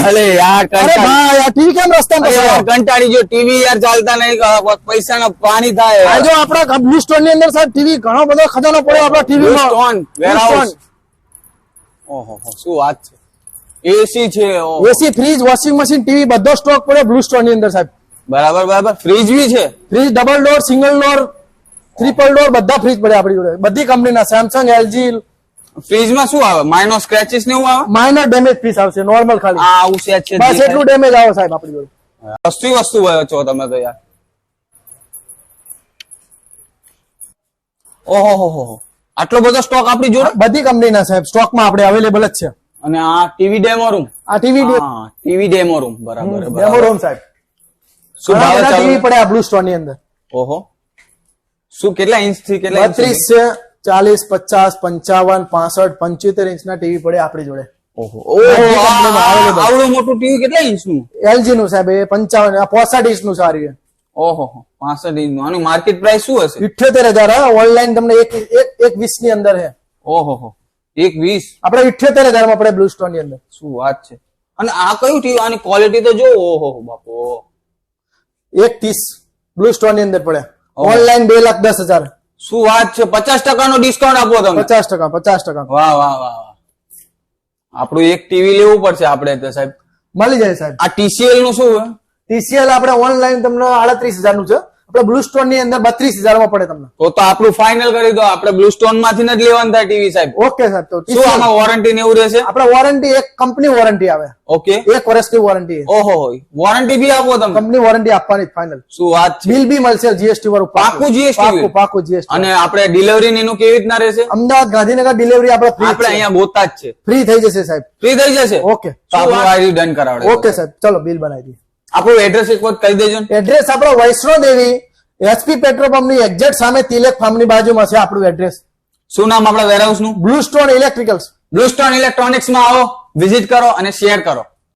અરે યાર ભાઈ આ ટીવી કેમ રસ્તામાં કંટાળી જો ટીવી યાર ચાલતા નહીં પૈસા ના પાણી થાય આ જો આપણા બ્લુ સ્ટોન ની અંદર સાહેબ ટીવી ઘણો બધો ખજાનો પડ્યો આપણા ટીવી માં સ્ટોન વેરહાઉસ ઓહો શું વાત છે એસી છે એસી ફ્રીજ વોશિંગ મશીન ટીવી બધો સ્ટોક પડ્યો બ્લુ સ્ટોન ની અંદર સાહેબ બરાબર ફ્રીજ બી છે fridge double door single door triple door બધા ફ્રીજ પડ્યા આપણી જોડે બધી કંપનીના સેમસંગ એલજી ફ્રીજ માં શું આવે માઇનર સ્ક્રેચીસ ને એવું આવે માઇનર ડેમેજ પીસ આવશે નોર્મલ ખાલી આ આવું છે બસ એટલું ડેમેજ આવે સાહેબ આપણી જોડે સસ્તી વસ્તુ છો તમે તો યાર ઓહો આટલો બધો સ્ટોક આપણી જોડે બધી કંપનીના સાહેબ સ્ટોકમાં આપણે અવેલેબલ જ છે અને આ ટીવી ડેમો રૂમ આ ટીવી ડેમો રૂમ બરાબર ડેમો રૂમ સાહેબ શું ભાવ ચાલે ટીવી પડે આ બ્લુ સ્ટોન ની અંદર ઓહો શું કેટલા ઇંચ થી કેટલા 32 છે 40 50 55 65 75 ઇંચના ટીવી પડે આપણી જોડે ઓહો આવડું મોટું ટીવી કેટલા ઇંચ નું એલજી નું સાહેબ એ 55 65 ઇંચ નું સારી છે ઓહો 65 ઇંચ નું આનું માર્કેટ પ્રાઇસ શું હશે 78,000 ઓનલાઈન તમને એક 20 ની અંદર છે ઓહો 1.20 આપણે 78,000 માં પડે બ્લુ સ્ટોન ની અંદર શું વાત છે અને આ કયું ટીવી આની ક્વોલિટી તો જો ઓહો બાપો 1.30 બ્લુ સ્ટોન ની અંદર પડે ઓનલાઈન 2,10,000 શું વાત છે 50% નો ડિસ્કાઉન્ટ આપો તમે 50% વાહ આપણું એક ટીવી લેવું પડશે આપણે તો સાહેબ મળી જાય સાહેબ આ ટીસીએલ નું શું ટીસીએલ આપણે ઓનલાઈન તમને 38,000 નું છે આપણે બ્લુ સ્ટોન ની અંદર 32,000 માં પડે તમને તો આપણું ફાઇનલ કરી દો આપણે બ્લુ સ્ટોન માંથી જ લેવાનું થાય ટીવી સાહેબ ઓકે સાહેબ તો શું આમાં વોરંટી ને એવું રહેશે આપણે વોરંટી એક કંપની વોરંટી આવે ઓકે 1 વર્ષની વોરંટી ઓહો વોરંટી બી આપો તમે કંપની વોરંટી આપવાની ફાઇનલ શું વાત છે બિલ બી મળશે જીએસટી વાળું પાકું જીએસટી પાકું જીએસટી અને આપણે ડિલિવરી ને એનું કેવી રીતના રહેશે અમદાવાદ ગાંધીનગર ડિલિવરી આપણે અહીંયા ગોતા જ છે ફ્રી થઈ જશે સાહેબ ફ્રી થઈ જશે ઓકે તો આપણું આઈડી ડન કરાવડે ઓકે સાહેબ ચલો બિલ બનાવી દઈએ આપણું એડ્રેસ એક વખત કહી દેજો એડ્રેસ આપણો Vaishno Devi HP petrol pump ની એક્ઝેક્ટ સામે તિલક ફાર્મ ની બાજુમાં છે આપણું એડ્રેસ શું નામ આપણા વેરહાઉસ નું blue stone electricals blue stone electronics માં આવો વિઝિટ કરો અને શેર કરો